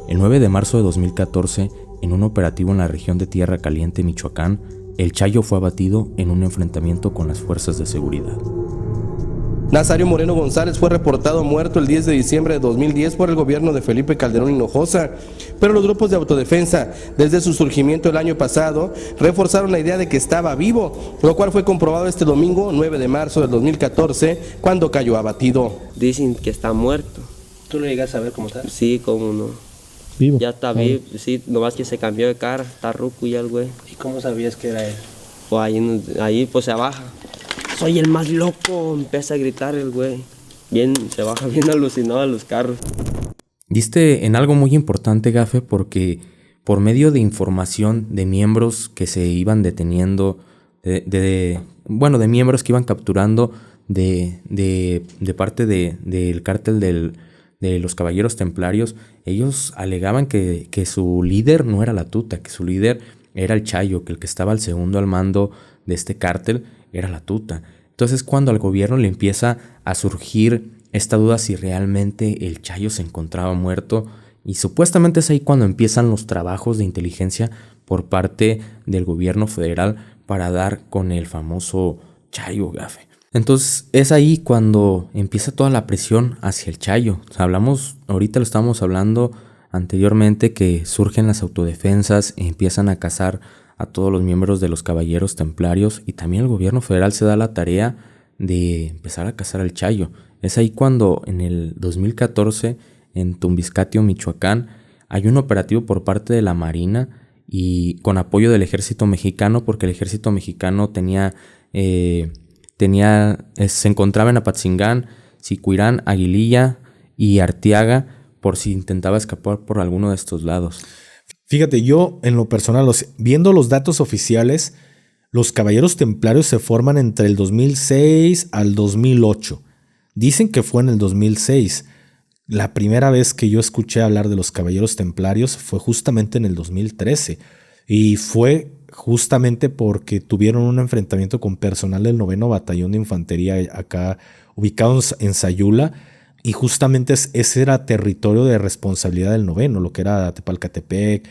El 9 de marzo de 2014, en un operativo en la región de Tierra Caliente, Michoacán, el Chayo fue abatido en un enfrentamiento con las fuerzas de seguridad. Nazario Moreno González fue reportado muerto el 10 de diciembre de 2010 por el gobierno de Felipe Calderón Hinojosa, pero los grupos de autodefensa, desde su surgimiento el año pasado, reforzaron la idea de que estaba vivo, lo cual fue comprobado este domingo 9 de marzo del 2014, cuando cayó abatido. Dicen que está muerto. ¿Tú lo llegas a ver cómo está? Sí, cómo no. ¿Vivo? Ya está vivo, sí, nomás que se cambió de cara, está ruco ya el güey. ¿Y cómo sabías que era él? Pues ahí pues se baja. Soy el más loco, empieza a gritar el güey. Se baja bien alucinado a los carros. Diste en algo muy importante, Gafe, porque por medio de información de miembros que se iban deteniendo, de miembros que iban capturando de parte del cártel de los Caballeros Templarios, ellos alegaban que su líder no era la tuta, que su líder era el Chayo, que el que estaba al segundo al mando de este cártel era la tuta. Entonces, cuando al gobierno le empieza a surgir esta duda si realmente el Chayo se encontraba muerto, y supuestamente es ahí cuando empiezan los trabajos de inteligencia por parte del gobierno federal para dar con el famoso Chayo, Gafe. Entonces es ahí cuando empieza toda la presión hacia el Chayo. O sea, ahorita lo estábamos hablando anteriormente, que surgen las autodefensas y empiezan a cazar a todos los miembros de los Caballeros Templarios, y también el gobierno federal se da la tarea de empezar a cazar al Chayo. Es ahí cuando en el 2014 en Tumbiscatio, Michoacán, hay un operativo por parte de la Marina y con apoyo del ejército mexicano, porque el ejército mexicano se encontraba en Apatzingán, Sicuirán, Aguililla y Arteaga, por si intentaba escapar por alguno de estos lados. Fíjate, yo en lo personal, viendo los datos oficiales, los Caballeros Templarios se forman entre el 2006 al 2008. Dicen que fue en el 2006. La primera vez que yo escuché hablar de los Caballeros Templarios fue justamente en el 2013. Y fue justamente porque tuvieron un enfrentamiento con personal del 9º Batallón de Infantería acá ubicados en Sayula. Y justamente ese era territorio de responsabilidad del 9º, lo que era Tepalcatepec,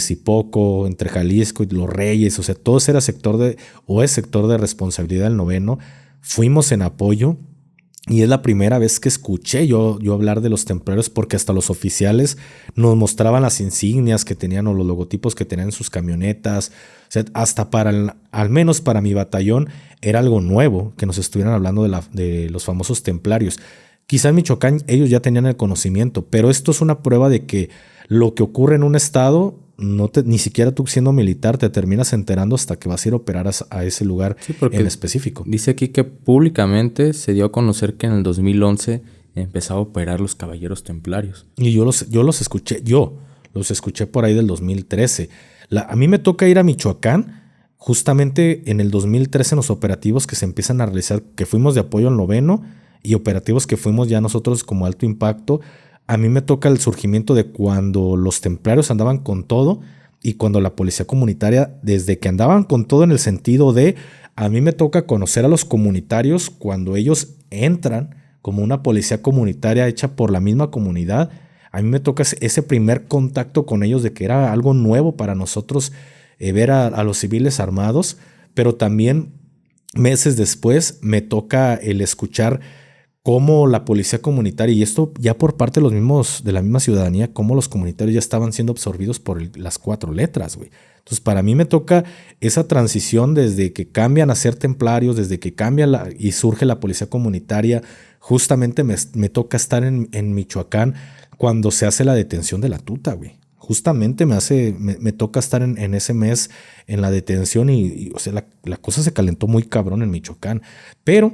Zipoco, entre Jalisco y Los Reyes, o sea, todo ese era sector de responsabilidad del 9º. Fuimos en apoyo y es la primera vez que escuché yo hablar de los templarios, porque hasta los oficiales nos mostraban las insignias que tenían o los logotipos que tenían en sus camionetas. O sea, hasta al menos para mi batallón era algo nuevo que nos estuvieran hablando de los famosos templarios. Quizá en Michoacán ellos ya tenían el conocimiento, pero esto es una prueba de que lo que ocurre en un estado, ni siquiera tú siendo militar te terminas enterando hasta que vas a ir a operar a ese lugar en específico. Dice aquí que públicamente se dio a conocer que en el 2011 empezaba a operar los Caballeros Templarios. Y yo los escuché por ahí del 2013. A mí me toca ir a Michoacán justamente en el 2013 en los operativos que se empiezan a realizar, que fuimos de apoyo al 9º, y operativos que fuimos ya nosotros como alto impacto. A mí me toca el surgimiento de cuando los templarios andaban con todo y cuando la policía comunitaria, desde que andaban con todo en el sentido de, a mí me toca conocer a los comunitarios cuando ellos entran como una policía comunitaria hecha por la misma comunidad. A mí me toca ese primer contacto con ellos de que era algo nuevo para nosotros ver a los civiles armados, pero también meses después me toca el escuchar cómo la policía comunitaria, y esto ya por parte de los mismos, de la misma ciudadanía, cómo los comunitarios ya estaban siendo absorbidos por las 4 letras, güey. Entonces, para mí me toca esa transición desde que cambian a ser templarios, desde que cambia y surge la policía comunitaria. Justamente me toca estar en Michoacán cuando se hace la detención de la tuta, güey. Justamente me toca estar en ese mes en la detención y o sea, la cosa se calentó muy cabrón en Michoacán. Pero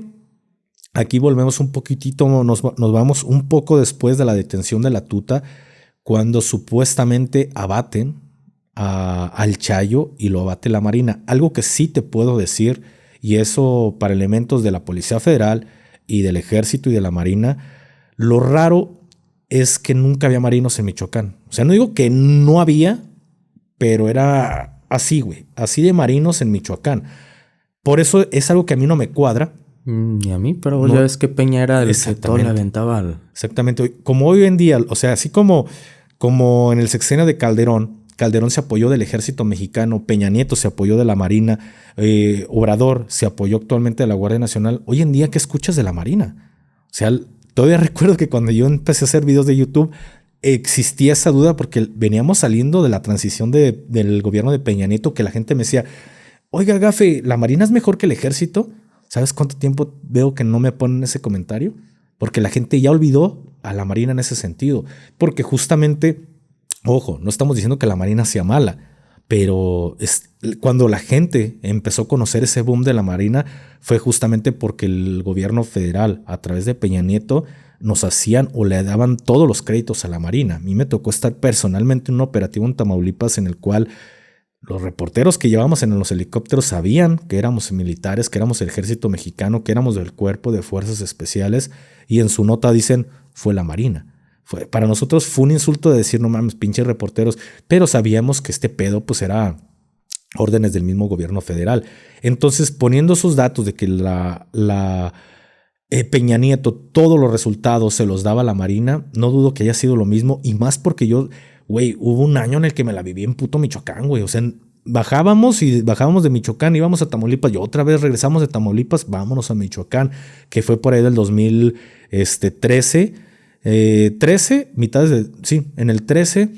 aquí volvemos un poquitito, nos vamos un poco después de la detención de la tuta, cuando supuestamente abaten al Chayo y lo abate la Marina. Algo que sí te puedo decir, y eso para elementos de la Policía Federal y del Ejército y de la Marina, lo raro es que nunca había marinos en Michoacán. O sea, no digo que no había, pero era así, güey, así de marinos en Michoacán. Por eso es algo que a mí no me cuadra. Ni a mí, pero No, ya ves que Peña era el que todo le aventaba al... Exactamente. Como hoy en día, o sea, así como en el sexenio de Calderón se apoyó del ejército mexicano, Peña Nieto se apoyó de la Marina, Obrador se apoyó actualmente de la Guardia Nacional. Hoy en día, ¿qué escuchas de la Marina? O sea, todavía recuerdo que cuando yo empecé a hacer videos de YouTube, existía esa duda porque veníamos saliendo de la transición del gobierno de Peña Nieto, que la gente me decía, oiga, Gafe, ¿la Marina es mejor que el ejército? ¿Sabes cuánto tiempo veo que no me ponen ese comentario? Porque la gente ya olvidó a la Marina en ese sentido. Porque justamente, ojo, no estamos diciendo que la Marina sea mala, pero cuando la gente empezó a conocer ese boom de la Marina fue justamente porque el gobierno federal, a través de Peña Nieto, nos hacían o le daban todos los créditos a la Marina. A mí me tocó estar personalmente en un operativo en Tamaulipas en el cual los reporteros que llevábamos en los helicópteros sabían que éramos militares, que éramos el ejército mexicano, que éramos del cuerpo de fuerzas especiales, y en su nota dicen, fue la Marina. Para nosotros fue un insulto de decir, no mames, pinches reporteros, pero sabíamos que este pedo pues era órdenes del mismo gobierno federal. Entonces, poniendo esos datos de que Peña Nieto, todos los resultados se los daba a la Marina, no dudo que haya sido lo mismo, y más porque güey, hubo un año en el que me la viví en puto Michoacán, güey. O sea, bajábamos de Michoacán, íbamos a Tamaulipas, y otra vez regresamos de Tamaulipas, vámonos a Michoacán, que fue por ahí del 2013. En el 13,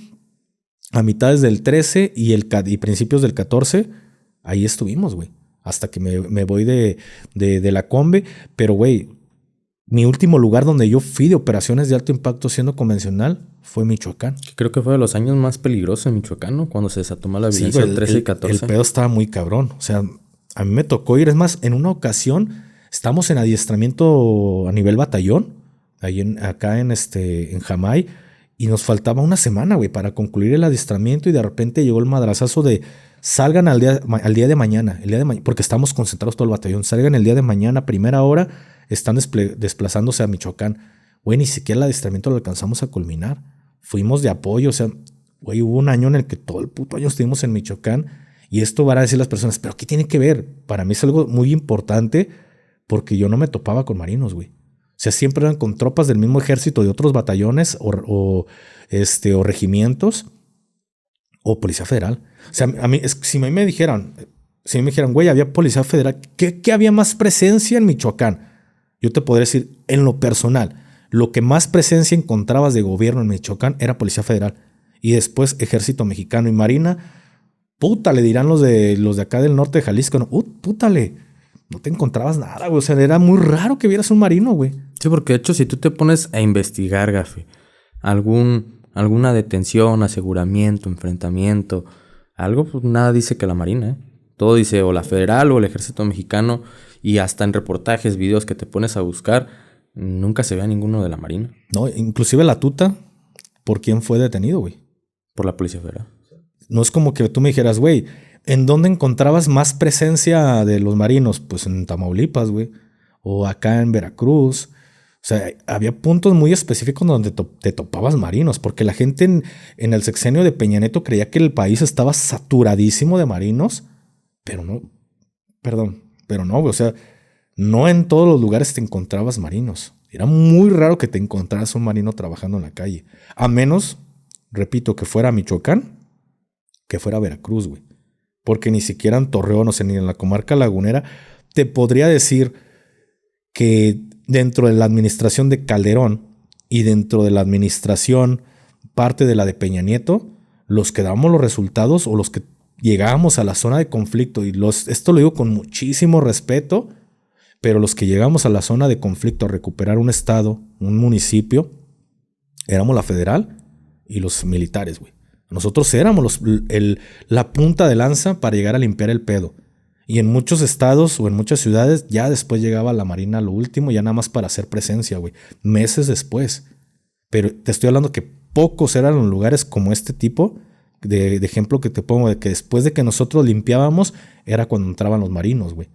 a mitades del 13 y principios del 14, ahí estuvimos, güey. Hasta que me voy de la Combe. Pero, güey, mi último lugar donde yo fui de operaciones de alto impacto siendo convencional fue Michoacán. Creo que fue de los años más peligrosos en Michoacán, ¿no? Cuando se desató la violencia del 13 y 14. El pedo estaba muy cabrón. O sea, a mí me tocó ir. Es más, en una ocasión estamos en adiestramiento a nivel batallón, acá en Jamay, y nos faltaba una semana, güey, para concluir el adiestramiento, y de repente llegó el madrazazo de salgan al día de mañana, porque estamos concentrados todo el batallón, salgan el día de mañana, primera hora, están desplazándose a Michoacán. Güey, ni siquiera el adiestramiento lo alcanzamos a culminar. Fuimos de apoyo, o sea, güey, hubo un año en el que todo el puto año estuvimos en Michoacán, y esto van a decir las personas, ¿pero qué tiene que ver? Para mí es algo muy importante porque yo no me topaba con marinos, güey. O sea, siempre eran con tropas del mismo ejército de otros batallones o regimientos o policía federal. O sea, si me dijeran, güey, había policía federal, ¿qué había más presencia en Michoacán? Yo te podría decir, en lo personal, lo que más presencia encontrabas de gobierno en Michoacán era policía federal. Y después ejército mexicano y marina. Puta, le dirán los de acá del norte de Jalisco. No, pútale. No te encontrabas nada, güey. O sea, era muy raro que vieras un marino, güey. Sí, porque de hecho, si tú te pones a investigar, Gafe, alguna detención, aseguramiento, enfrentamiento, algo, pues nada dice que la Marina, ¿eh? Todo dice o la Federal o el Ejército Mexicano, y hasta en reportajes, videos que te pones a buscar, nunca se ve a ninguno de la Marina. No, inclusive la tuta, ¿por quién fue detenido, güey? Por la Policía Federal. No es como que tú me dijeras, güey, ¿en dónde encontrabas más presencia de los marinos? Pues en Tamaulipas, güey. O acá en Veracruz. O sea, había puntos muy específicos donde te topabas marinos. Porque la gente en el sexenio de Peña Nieto creía que el país estaba saturadísimo de marinos. Pero no, güey. O sea, no en todos los lugares te encontrabas marinos. Era muy raro que te encontraras un marino trabajando en la calle. A menos, repito, que fuera Michoacán, que fuera Veracruz, güey. Porque ni siquiera en Torreón, o sea, ni en la comarca lagunera, te podría decir que dentro de la administración de Calderón y dentro de la administración parte de la de Peña Nieto, los que damos los resultados o los que llegábamos a la zona de conflicto, y esto lo digo con muchísimo respeto, pero los que llegamos a la zona de conflicto a recuperar un estado, un municipio, éramos la federal y los militares, güey. Nosotros éramos la punta de lanza para llegar a limpiar el pedo. Y en muchos estados o en muchas ciudades ya después llegaba la Marina a lo último, ya nada más para hacer presencia, güey. Meses después. Pero te estoy hablando que pocos eran los lugares como este tipo de ejemplo que te pongo, de que después de que nosotros limpiábamos era cuando entraban los marinos, güey.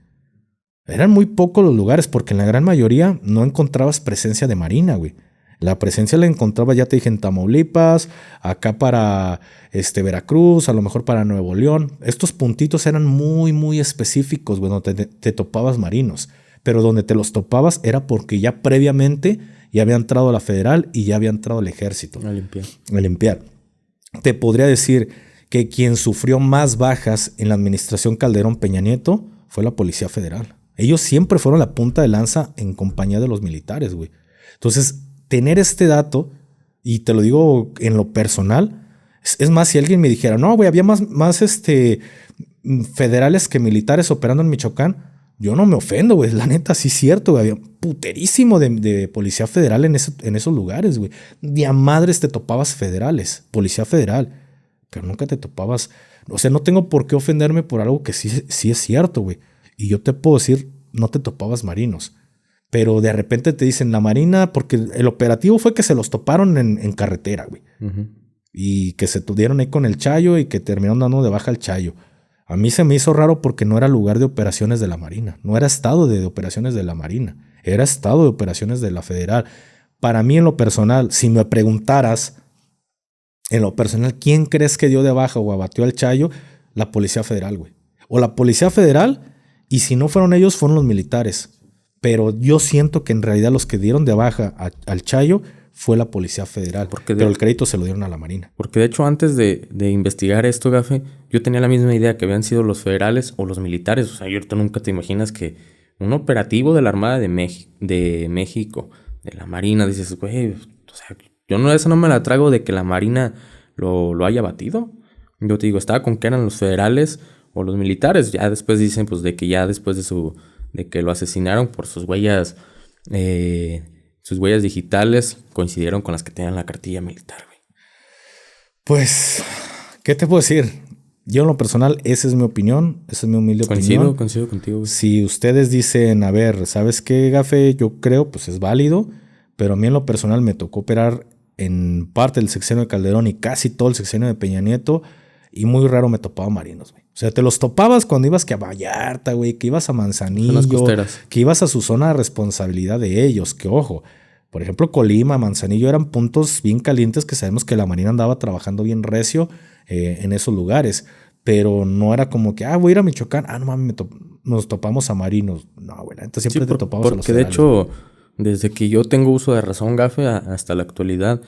Eran muy pocos los lugares porque en la gran mayoría no encontrabas presencia de Marina, güey. La presencia la encontraba, ya te dije, en Tamaulipas, acá para Veracruz, a lo mejor para Nuevo León. Estos puntitos eran muy, muy específicos, güey, donde te topabas marinos. Pero donde te los topabas era porque ya previamente ya había entrado la federal y ya había entrado el ejército. A limpiar. A limpiar. Te podría decir que quien sufrió más bajas en la administración Calderón Peña Nieto fue la Policía Federal. Ellos siempre fueron la punta de lanza en compañía de los militares, güey. Entonces, tener este dato, y te lo digo en lo personal, es más, si alguien me dijera, no, güey, había más federales que militares operando en Michoacán, yo no me ofendo, güey. La neta, sí es cierto, güey. Había puterísimo de policía federal en esos lugares, güey. De a madres te topabas federales, policía federal, pero nunca te topabas. O sea, no tengo por qué ofenderme por algo que sí es cierto, güey. Y yo te puedo decir, no te topabas marinos. Pero de repente te dicen la Marina, porque el operativo fue que se los toparon en carretera, güey. Uh-huh. Y que se tuvieron ahí con el Chayo y que terminaron dando de baja al Chayo. A mí se me hizo raro porque no era lugar de operaciones de la Marina. No era estado de operaciones de la Marina. Era estado de operaciones de la Federal. Para mí, en lo personal, si me preguntaras, en lo personal, ¿quién crees que dio de baja o abatió al Chayo? La Policía Federal, güey. O la Policía Federal, y si no fueron ellos, fueron los militares. Pero yo siento que en realidad los que dieron de baja al Chayo fue la Policía Federal. Pero el crédito se lo dieron a la Marina. Porque de hecho antes de investigar esto, Gafe, yo tenía la misma idea que habían sido los federales o los militares. O sea, ahorita nunca te imaginas que un operativo de la Armada de México, de la Marina, dices, güey, o sea, esa no me la trago de que la Marina lo haya batido. Yo te digo, estaba con que eran los federales o los militares. Ya después dicen, pues, de que ya después de que lo asesinaron por sus huellas digitales coincidieron con las que tenían la cartilla militar, güey. Pues, ¿qué te puedo decir? Yo en lo personal, esa es mi opinión, esa es mi humilde opinión. Coincido contigo, güey. Si ustedes dicen, a ver, ¿sabes qué, Gafe? Yo creo, pues es válido, pero a mí en lo personal me tocó operar en parte del sexenio de Calderón y casi todo el sexenio de Peña Nieto, y muy raro me topaba marinos, güey. O sea, te los topabas cuando ibas que a Vallarta, güey, que ibas a Manzanillo, que ibas a su zona de responsabilidad de ellos, que ojo, por ejemplo, Colima, Manzanillo eran puntos bien calientes que sabemos que la Marina andaba trabajando bien recio en esos lugares, pero no era como que, voy a ir a Michoacán, no mames, nos topamos a marinos. No, güey, entonces siempre te topabas a los federales. Porque de hecho, desde que yo tengo uso de razón, Gafe, hasta la actualidad,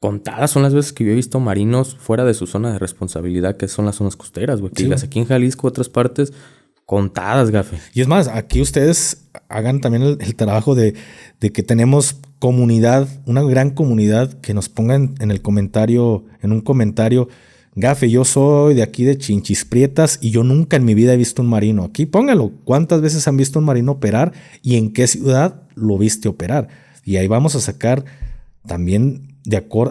contadas son las veces que yo he visto marinos fuera de su zona de responsabilidad, que son las zonas costeras, güey. Que digas, aquí en Jalisco, otras partes, contadas, Gafe. Y es más, aquí ustedes hagan también el trabajo de que tenemos comunidad, una gran comunidad, que nos pongan en un comentario, Gafe, yo soy de aquí de Chinchis Prietas y yo nunca en mi vida he visto un marino. Aquí póngalo, ¿cuántas veces han visto un marino operar y en qué ciudad lo viste operar? Y ahí vamos a sacar también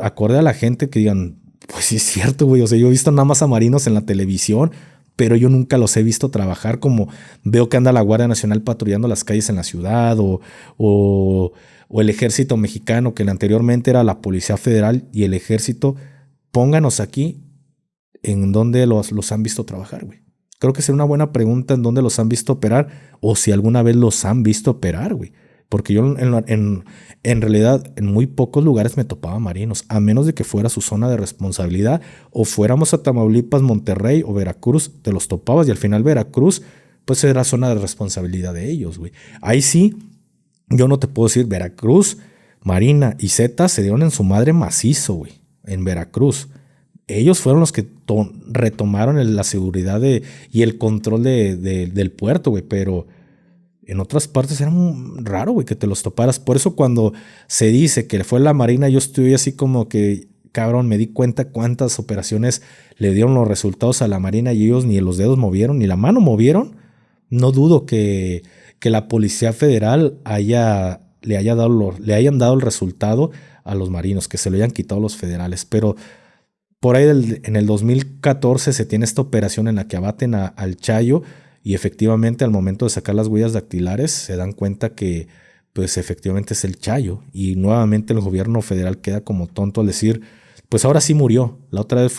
acorde a la gente que digan, pues sí es cierto, güey. O sea, yo he visto nada más a marinos en la televisión, pero yo nunca los he visto trabajar como veo que anda la Guardia Nacional patrullando las calles en la ciudad o el Ejército Mexicano, que anteriormente era la Policía Federal y el Ejército. Pónganos aquí en dónde los han visto trabajar, güey. Creo que sería una buena pregunta en dónde los han visto operar o si alguna vez los han visto operar, güey. Porque yo en realidad en muy pocos lugares me topaba marinos, a menos de que fuera su zona de responsabilidad o fuéramos a Tamaulipas, Monterrey o Veracruz, te los topabas y al final Veracruz pues era zona de responsabilidad de ellos, güey. Ahí sí, yo no te puedo decir Veracruz, Marina y Zeta se dieron en su madre macizo, güey, en Veracruz. Ellos fueron los que retomaron la seguridad y el control del puerto, güey, pero En otras partes era muy raro, güey, que te los toparas. Por eso cuando se dice que fue la Marina, yo estoy así como que, cabrón, me di cuenta cuántas operaciones le dieron los resultados a la Marina y ellos ni los dedos movieron, ni la mano movieron. No dudo que la Policía Federal le hayan dado el resultado a los marinos, que se lo hayan quitado los federales. Pero por ahí en el 2014 se tiene esta operación en la que abaten al Chayo. Y efectivamente al momento de sacar las huellas dactilares se dan cuenta que pues efectivamente es el Chayo. Y nuevamente el gobierno federal queda como tonto al decir, pues ahora sí murió. La otra vez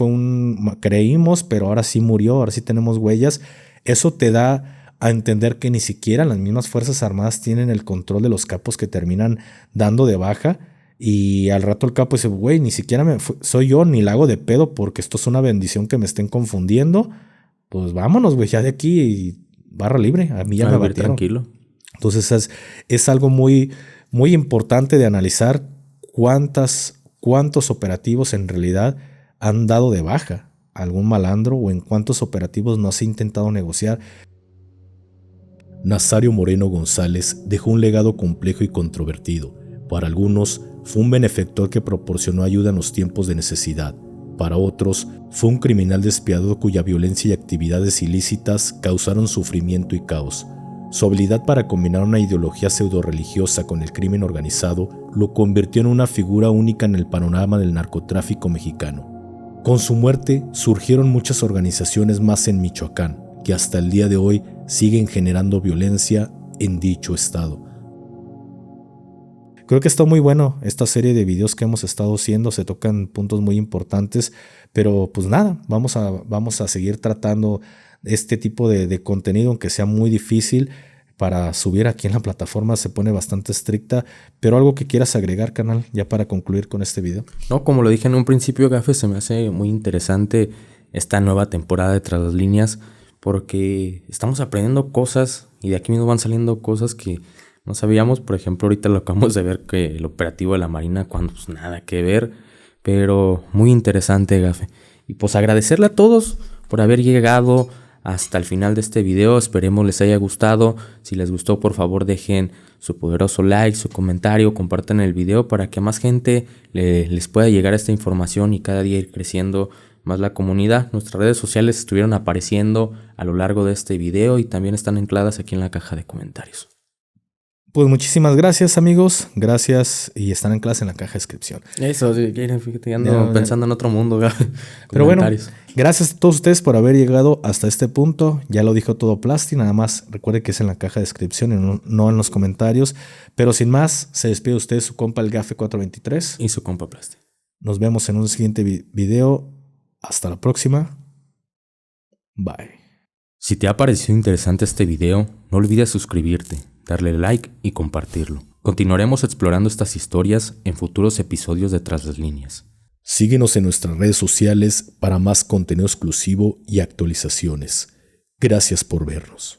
creímos, pero ahora sí murió, ahora sí tenemos huellas. Eso te da a entender que ni siquiera las mismas Fuerzas Armadas tienen el control de los capos que terminan dando de baja. Y al rato el capo dice, güey, ni siquiera soy yo ni la hago de pedo porque esto es una bendición que me estén confundiendo. Pues vámonos, güey, ya de aquí y barra libre. A mí ya me batieron. Tranquilo. Entonces es algo muy, muy importante de analizar cuántos operativos en realidad han dado de baja a algún malandro o en cuántos operativos no se ha intentado negociar. Nazario Moreno González dejó un legado complejo y controvertido. Para algunos, fue un benefactor que proporcionó ayuda en los tiempos de necesidad. Para otros, fue un criminal despiadado cuya violencia y actividades ilícitas causaron sufrimiento y caos. Su habilidad para combinar una ideología pseudo-religiosa con el crimen organizado lo convirtió en una figura única en el panorama del narcotráfico mexicano. Con su muerte, surgieron muchas organizaciones más en Michoacán, que hasta el día de hoy siguen generando violencia en dicho estado. Creo que está muy bueno esta serie de videos que hemos estado haciendo, se tocan puntos muy importantes, pero pues nada, vamos a seguir tratando este tipo de contenido, aunque sea muy difícil para subir aquí en la plataforma, se pone bastante estricta, pero algo que quieras agregar, canal, ya para concluir con este video. No, como lo dije en un principio, Gafe, se me hace muy interesante esta nueva temporada de Tras las Líneas, porque estamos aprendiendo cosas y de aquí mismo van saliendo cosas que no sabíamos. Por ejemplo, ahorita lo acabamos de ver, que el operativo de la Marina, cuando pues nada que ver, pero muy interesante, Gafe. Y pues agradecerle a todos por haber llegado hasta el final de este video. Esperemos les haya gustado. Si les gustó, por favor dejen su poderoso like, su comentario, compartan el video para que a más gente les pueda llegar esta información y cada día ir creciendo más la comunidad. Nuestras redes sociales estuvieron apareciendo a lo largo de este video y también están ancladas aquí en la caja de comentarios. Pues muchísimas gracias, amigos. Gracias y están ancladas en la caja de descripción. Eso, sí, fíjate, ando pensando en otro mundo. Pero bueno, gracias a todos ustedes por haber llegado hasta este punto. Ya lo dijo todo Plasti, nada más recuerde que es en la caja de descripción y no en los comentarios. Pero sin más, se despide usted su compa el Gafe 423. Y su compa Plasti. Nos vemos en un siguiente video. Hasta la próxima. Bye. Si te ha parecido interesante este video, no olvides suscribirte, darle like y compartirlo. Continuaremos explorando estas historias en futuros episodios de Tras las Líneas. Síguenos en nuestras redes sociales para más contenido exclusivo y actualizaciones. Gracias por vernos.